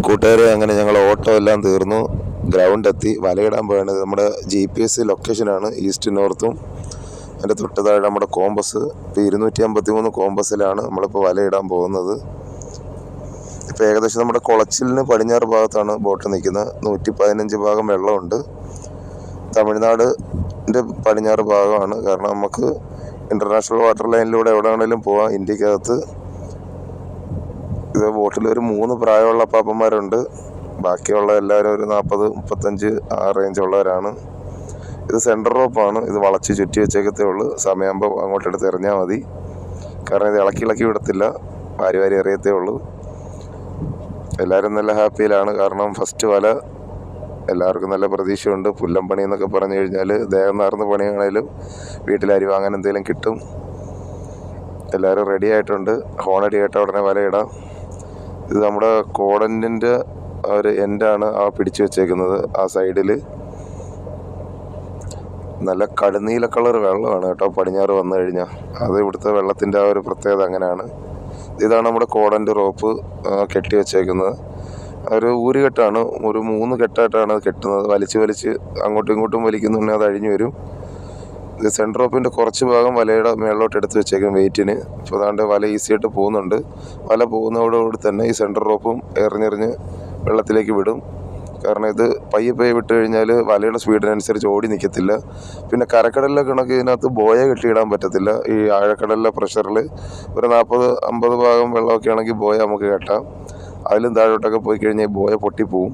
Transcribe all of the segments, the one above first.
കൂട്ടുകാരെ, അങ്ങനെ ഞങ്ങൾ ഓട്ടോ എല്ലാം തീർന്നു, ഗ്രൗണ്ട് എത്തി, വലയിടാൻ പോയാണ്. നമ്മുടെ GPS ലൊക്കേഷനാണ് ഈസ്റ്റ് നോർത്തും. അതിൻ്റെ തൊട്ട് താഴെ നമ്മുടെ കോമ്പസ്. ഇപ്പോൾ 253 കോമ്പസിലാണ് നമ്മളിപ്പോൾ വലയിടാൻ പോകുന്നത്. ഇപ്പോൾ ഏകദേശം നമ്മുടെ കുളച്ചിലിന് പടിഞ്ഞാറ് ഭാഗത്താണ് ബോട്ട് നിൽക്കുന്നത്. 115 ഭാഗം വെള്ളമുണ്ട്. തമിഴ്നാടിൻ്റെ പടിഞ്ഞാറ് ഭാഗമാണ്. കാരണം നമുക്ക് ഇൻ്റർനാഷണൽ വാട്ടർ ലൈനിലൂടെ എവിടെ വേണമെങ്കിലും പോവാം ഇന്ത്യക്കകത്ത്. ഇത് ബോട്ടിൽ ഒരു 3 പ്രായമുള്ള അപ്പാപ്പന്മാരുണ്ട്. ബാക്കിയുള്ള എല്ലാവരും ഒരു 40-35 ആ റേഞ്ചുള്ളവരാണ്. ഇത് സെൻറ്റർ റോപ്പാണ്. ഇത് വളച്ച് ചുറ്റി വെച്ചേക്കത്തേ ഉള്ളൂ. സമയമാകുമ്പോൾ അങ്ങോട്ടെടുത്ത് എറിഞ്ഞാൽ മതി. കാരണം ഇത് ഇളക്കി വിടത്തില്ല, വാരി എറിയത്തേ ഉള്ളൂ. എല്ലാവരും നല്ല ഹാപ്പിയിലാണ്. കാരണം ഫസ്റ്റ് വല എല്ലാവർക്കും നല്ല പ്രതീക്ഷയുണ്ട്. പുല്ലം പണി എന്നൊക്കെ പറഞ്ഞു കഴിഞ്ഞാൽ ദേഹം നാർന്ന പണിയാണേലും വീട്ടിൽ അരി വാങ്ങാൻ എന്തെങ്കിലും കിട്ടും. എല്ലാവരും റെഡി ആയിട്ടുണ്ട്. ഹോണടി കേട്ട ഉടനെ വലയിടാം. ഇത് നമ്മുടെ കോടന്റിൻ്റെ ഒരു എൻഡാണ് ആ പിടിച്ചു വെച്ചേക്കുന്നത്. ആ സൈഡിൽ നല്ല കടുനീല കളർ വെള്ളമാണ് കേട്ടോ പടിഞ്ഞാറ് വന്നു കഴിഞ്ഞാൽ. അത് ഇവിടുത്തെ വെള്ളത്തിൻ്റെ ആ ഒരു പ്രത്യേകത അങ്ങനെയാണ്. ഇതാണ് നമ്മുടെ കോടൻ്റ് റോപ്പ് കെട്ടി വെച്ചേക്കുന്നത്. ഒരു ഊരുകെട്ടാണ്, ഒരു 3 കെട്ടായിട്ടാണ് അത് കെട്ടുന്നത്. വലിച്ച് അങ്ങോട്ടും ഇങ്ങോട്ടും വലിക്കുന്നുണ്ടെങ്കിൽ അത് അഴിഞ്ഞു വരും. ഇത് സെൻറ്റർ റോപ്പിൻ്റെ കുറച്ച് ഭാഗം വലയുടെ മേളിലോട്ട് എടുത്ത് വെച്ചേക്കും വെയിറ്റിന്. ഇപ്പോൾ അതാണ്ട് വല ഈസിയായിട്ട് പോകുന്നുണ്ട്. വല പോകുന്നതോടുകൂടി തന്നെ ഈ സെൻറ്റർ റോപ്പും എറിഞ്ഞെറിഞ്ഞ് വെള്ളത്തിലേക്ക് വിടും. കാരണം ഇത് പയ്യെ വിട്ട് കഴിഞ്ഞാൽ വലയുടെ സ്പീഡിനനുസരിച്ച് ഓടി നിൽക്കത്തില്ല. പിന്നെ കരക്കടലിലെ കണക്ക് ഇതിനകത്ത് ബോയ കെട്ടിയിടാൻ പറ്റത്തില്ല. ഈ ആഴക്കടലിലെ പ്രഷറിൽ ഒരു 40-50 ഭാഗം വെള്ളമൊക്കെ ആണെങ്കിൽ ബോയ നമുക്ക് കെട്ടാം. അതിലും താഴോട്ടൊക്കെ പോയി കഴിഞ്ഞാൽ ഈ ബോയ പൊട്ടിപ്പോവും.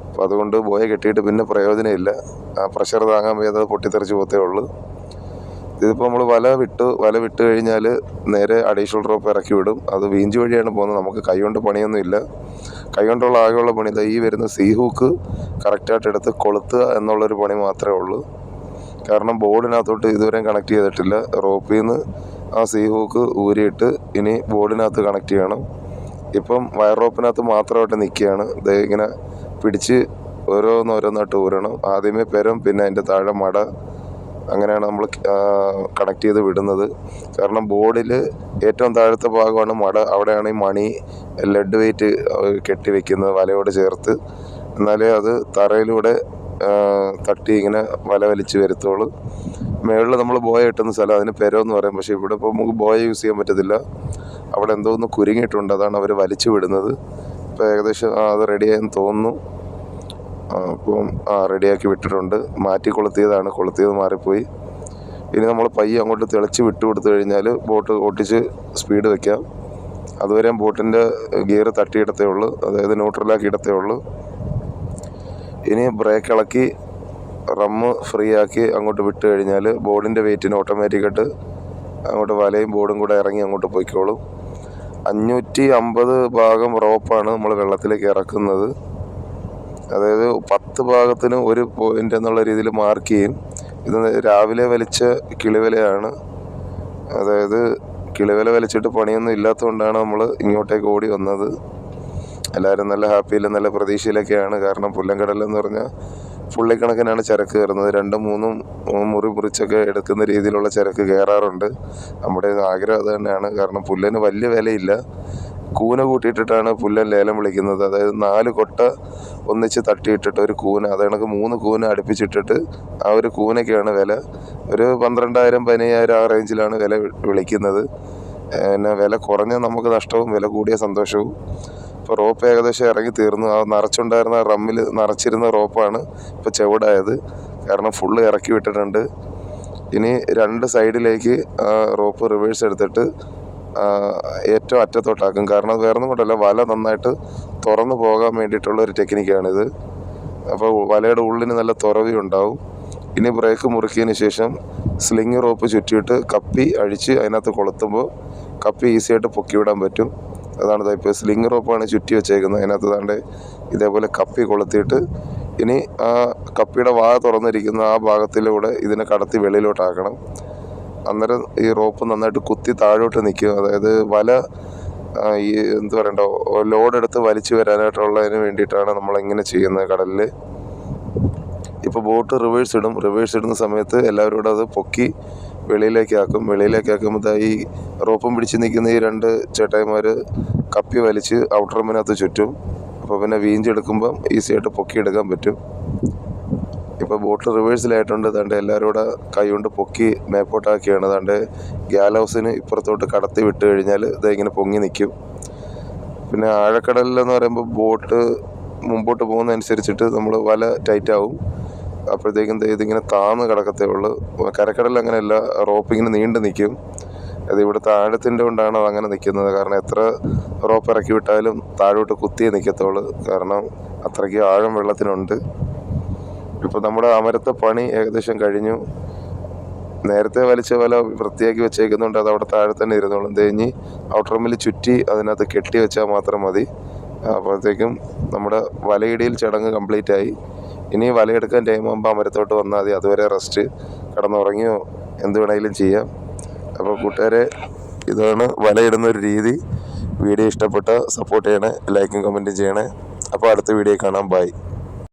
അപ്പോൾ അതുകൊണ്ട് ബോയ കെട്ടിയിട്ട് പിന്നെ പ്രയോജനമില്ല. ആ പ്രഷർ താങ്ങാൻ വയ്യാതെ പൊട്ടിത്തെറിച്ച് പോകത്തേ ഉള്ളൂ. ഇതിപ്പോൾ നമ്മൾ വല വിട്ട് കഴിഞ്ഞാൽ നേരെ അഡീഷണൽ റോപ്പ് ഇറക്കി വിടും. അത് വീഞ്ചി വഴിയാണ് പോകുന്നത്. നമുക്ക് കൈകൊണ്ട് പണിയൊന്നുമില്ല. കൈകൊണ്ടുള്ള ആകെയുള്ള പണി ഈ വരുന്ന സീ ഹൂക്ക് കറക്റ്റായിട്ട് എടുത്ത് കൊളുത്തുക എന്നുള്ളൊരു പണി മാത്രമേ ഉള്ളൂ. കാരണം ബോർഡിനകത്തോട്ട് ഇതുവരെയും കണക്ട് ചെയ്തിട്ടില്ല. റോപ്പിൽ നിന്ന് ആ സീ ഹൂക്ക് ഊരിയിട്ട് ഇനി ബോർഡിനകത്ത് കണക്ട് ചെയ്യണം. ഇപ്പം വയർ റോപ്പിനകത്ത് മാത്രമായിട്ട് നിൽക്കുകയാണ്. ഇത് ഇങ്ങനെ പിടിച്ച് ഓരോന്നായിട്ട് ഊരണം. ആദ്യമേ പെരം, പിന്നെ അതിൻ്റെ താഴെ മട, അങ്ങനെയാണ് നമ്മൾ കണക്ട് ചെയ്ത് വിടുന്നത്. കാരണം ബോർഡിൽ ഏറ്റവും താഴത്തെ ഭാഗമാണ് മട. അവിടെയാണ് ഈ മണി ലെഡ് വെയിറ്റ് കെട്ടി വെക്കുന്നത് വലയോട് ചേർത്ത്. എന്നാലേ അത് തറയിലൂടെ തട്ടി ഇങ്ങനെ വല വലിച്ച് വരുത്തുള്ളൂ. മുകളിൽ നമ്മൾ ബോയ കിട്ടുന്ന സ്ഥലം, അതിന് പെരമെന്ന് പറയും. പക്ഷേ ഇവിടെ ഇപ്പോൾ നമുക്ക് ബോയ യൂസ് ചെയ്യാൻ പറ്റത്തില്ല. അവിടെ എന്തോ ഒന്ന് കുരുങ്ങിയിട്ടുണ്ട്, അതാണ് അവർ വലിച്ചു വിടുന്നത്. ഇപ്പോൾ ഏകദേശം അത് റെഡിയായെന്ന് തോന്നുന്നു. അപ്പം റെഡിയാക്കി വിട്ടിട്ടുണ്ട്. മാറ്റി കൊളുത്തിയത് മാറിപ്പോയി. ഇനി നമ്മൾ പയ്യെ അങ്ങോട്ട് തെളിച്ച് വിട്ടു കൊടുത്തു കഴിഞ്ഞാൽ ബോട്ട് ഓട്ടിച്ച് സ്പീഡ് വയ്ക്കാം. അതുവരെ ബോട്ടിൻ്റെ ഗിയർ തട്ടിയിടത്തേ ഉള്ളൂ, അതായത് ന്യൂട്രലാക്കി ഇടത്തേ ഉള്ളൂ. ഇനി ബ്രേക്ക് ഇളക്കി റമ്മ് ഫ്രീ ആക്കി അങ്ങോട്ട് വിട്ട് കഴിഞ്ഞാൽ ബോർഡിൻ്റെ വെയിറ്റിന് ഓട്ടോമാറ്റിക്കായിട്ട് അങ്ങോട്ട് വലയും ബോർഡും കൂടെ ഇറങ്ങി അങ്ങോട്ട് പോയിക്കോളും. 550 ഭാഗം റോപ്പാണ് നമ്മൾ വെള്ളത്തിലേക്ക് ഇറക്കുന്നത്. അതായത് 10 ഭാഗത്തിന് 1 പോയിൻ്റ് എന്നുള്ള രീതിയിൽ മാർക്ക് ചെയ്യും. ഇത് രാവിലെ വലിച്ച കിളിവലയാണ്. അതായത് കിളിവല വലിച്ചിട്ട് പണിയൊന്നും ഇല്ലാത്തതുകൊണ്ടാണ് നമ്മൾ ഇങ്ങോട്ടേക്ക് ഓടി വന്നത്. എല്ലാവരും നല്ല ഹാപ്പിയിലും നല്ല പ്രതീക്ഷയിലൊക്കെയാണ്. കാരണം പുല്ലങ്കടലെന്ന് പറഞ്ഞാൽ പുള്ളിക്കണക്കിനാണ് ചരക്ക് കയറുന്നത്. 2-3 മുറി മുറിച്ചൊക്കെ എടുക്കുന്ന രീതിയിലുള്ള ചരക്ക് കയറാറുണ്ട്. നമ്മുടെ ആഗ്രഹം അത് തന്നെയാണ്. കാരണം പുല്ലിന് വലിയ വിലയില്ല. കൂന കൂട്ടിയിട്ടിട്ടാണ് പുല്ലൻ ലേലം വിളിക്കുന്നത്. അതായത് 4 കൊട്ട ഒന്നിച്ച് തട്ടിയിട്ടിട്ട് ഒരു കൂന, അത് കണക്ക് 3 കൂന അടുപ്പിച്ചിട്ടിട്ട് ആ ഒരു കൂനയ്ക്കാണ് വില. ഒരു 12,000-15,000 ആ റേഞ്ചിലാണ് വില വിളിക്കുന്നത്. പിന്നെ വില കുറഞ്ഞ നമുക്ക് നഷ്ടവും, വില കൂടിയ സന്തോഷവും. ഇപ്പോൾ റോപ്പ് ഏകദേശം ഇറങ്ങി തീർന്നു. ആ നിറച്ചുണ്ടായിരുന്ന റമ്മിൽ നിറച്ചിരുന്ന റോപ്പാണ് ഇപ്പോൾ ചുവടായത്. കാരണം ഫുള്ള് ഇറക്കി വിട്ടിട്ടുണ്ട്. ഇനി 2 സൈഡിലേക്ക് റോപ്പ് റിവേഴ്സ് എടുത്തിട്ട് ഏറ്റവും അറ്റത്തോട്ടാക്കും. കാരണം അത് വേറൊന്നും കൊണ്ടല്ല, വല നന്നായിട്ട് തുറന്നു പോകാൻ വേണ്ടിയിട്ടുള്ളൊരു ടെക്നിക്കാണിത്. അപ്പോൾ വലയുടെ ഉള്ളിന് നല്ല തുറവി ഉണ്ടാവും. ഇനി ബ്രേക്ക് മുറുക്കിയതിന് ശേഷം സ്ലിങ് റോപ്പ് ചുറ്റിയിട്ട് കപ്പി അഴിച്ച് അതിനകത്ത് കൊളുത്തുമ്പോൾ കപ്പി ഈസിയായിട്ട് പൊക്കി വിടാൻ പറ്റും. അതാണ് ഇപ്പോൾ സ്ലിങ് റോപ്പാണ് ചുറ്റി വെച്ചേക്കുന്നത്. അതിനകത്ത് താണ്ട് ഇതേപോലെ കപ്പി കൊളുത്തിയിട്ട് ഇനി ആ കപ്പിയുടെ വാ തുറന്നിരിക്കുന്ന ആ ഭാഗത്തിലൂടെ ഇതിനെ കടത്തി വെളിയിലോട്ടാക്കണം. അന്നേരം ഈ റോപ്പ് നന്നായിട്ട് കുത്തി താഴോട്ട് നിൽക്കും. അതായത് വല ഈ ലോഡെടുത്ത് വലിച്ചു വരാനായിട്ടുള്ളതിന് വേണ്ടിയിട്ടാണ് നമ്മളിങ്ങനെ ചെയ്യുന്നത് കടലിൽ. ഇപ്പോൾ ബോട്ട് റിവേഴ്സ് ഇടുന്ന സമയത്ത് എല്ലാവരും കൂടെ അത് പൊക്കി വെളിയിലേക്കാക്കുമ്പോൾ ഈ റോപ്പും പിടിച്ച് നിൽക്കുന്ന ഈ 2 ചേട്ടായിമാർ കപ്പി വലിച്ച് ഔട്ടർ റമ്മിനകത്ത് ചുറ്റും. അപ്പോൾ പിന്നെ വീഞ്ചെടുക്കുമ്പം ഈസിയായിട്ട് പൊക്കിയെടുക്കാൻ പറ്റും. ഇപ്പോൾ ബോട്ട് റിവേഴ്സിലായിട്ടുണ്ട്. ദാണ്ട് എല്ലാവരും കൂടെ കൈ കൊണ്ട് പൊക്കി മേപ്പോട്ടാക്കിയാണ്. ദാണ്ട് ഗ്യാൽ ഹൗസിന് ഇപ്പുറത്തോട്ട് കടത്തി വിട്ട് കഴിഞ്ഞാൽ ഇത് ഇങ്ങനെ പൊങ്ങി നിൽക്കും. പിന്നെ ആഴക്കടലിലെന്ന് പറയുമ്പോൾ ബോട്ട് മുമ്പോട്ട് പോകുന്നതനുസരിച്ചിട്ട് നമ്മൾ വല ടൈറ്റാവും. അപ്പോഴത്തേക്കും ഇതിങ്ങനെ താന്ന് കിടക്കത്തേ ഉള്ളൂ. കരക്കടലിൽ അങ്ങനെയല്ല, റോപ്പ് ഇങ്ങനെ നീണ്ടു നിൽക്കും. അത് ഇവിടുത്തെ ആഴത്തിൻ്റെ കൊണ്ടാണ് അങ്ങനെ നിൽക്കുന്നത്. കാരണം എത്ര റോപ്പ് ഇറക്കി വിട്ടാലും താഴോട്ട് കുത്തിയേ നിൽക്കത്തുള്ളൂ. കാരണം അത്രയ്ക്ക് ആഴം വെള്ളത്തിനുണ്ട്. ഇപ്പോൾ നമ്മുടെ അമരത്തെ പണി ഏകദേശം കഴിഞ്ഞു. നേരത്തെ വലിച്ച വല വൃത്തിയാക്കി വെച്ചേക്കുന്നുണ്ട്. അത് അവിടെ താഴെ തന്നെ ഇരുന്നോളും. തേഞ്ഞ് ഔട്ടർമിൽ ചുറ്റി അതിനകത്ത് കെട്ടി വെച്ചാൽ മാത്രം മതി. അപ്പോഴത്തേക്കും നമ്മുടെ വലയിടിയിൽ ചടങ്ങ് കംപ്ലീറ്റ് ആയി. ഇനി വലയെടുക്കാൻ ടൈം ആകുമ്പോൾ അമരത്തോട്ട് വന്നാൽ മതി. അതുവരെ റെസ്റ്റ്, കിടന്നുറങ്ങിയോ എന്ത് വേണമെങ്കിലും ചെയ്യാം. അപ്പോൾ കൂട്ടുകാരെ, ഇതാണ് വലയിടുന്നൊരു രീതി. വീഡിയോ ഇഷ്ടപ്പെട്ട സപ്പോർട്ട് ചെയ്യണേ, ലൈക്കും കമൻറ്റും ചെയ്യണേ. അപ്പോൾ അടുത്ത വീഡിയോ കാണാം. ബൈ.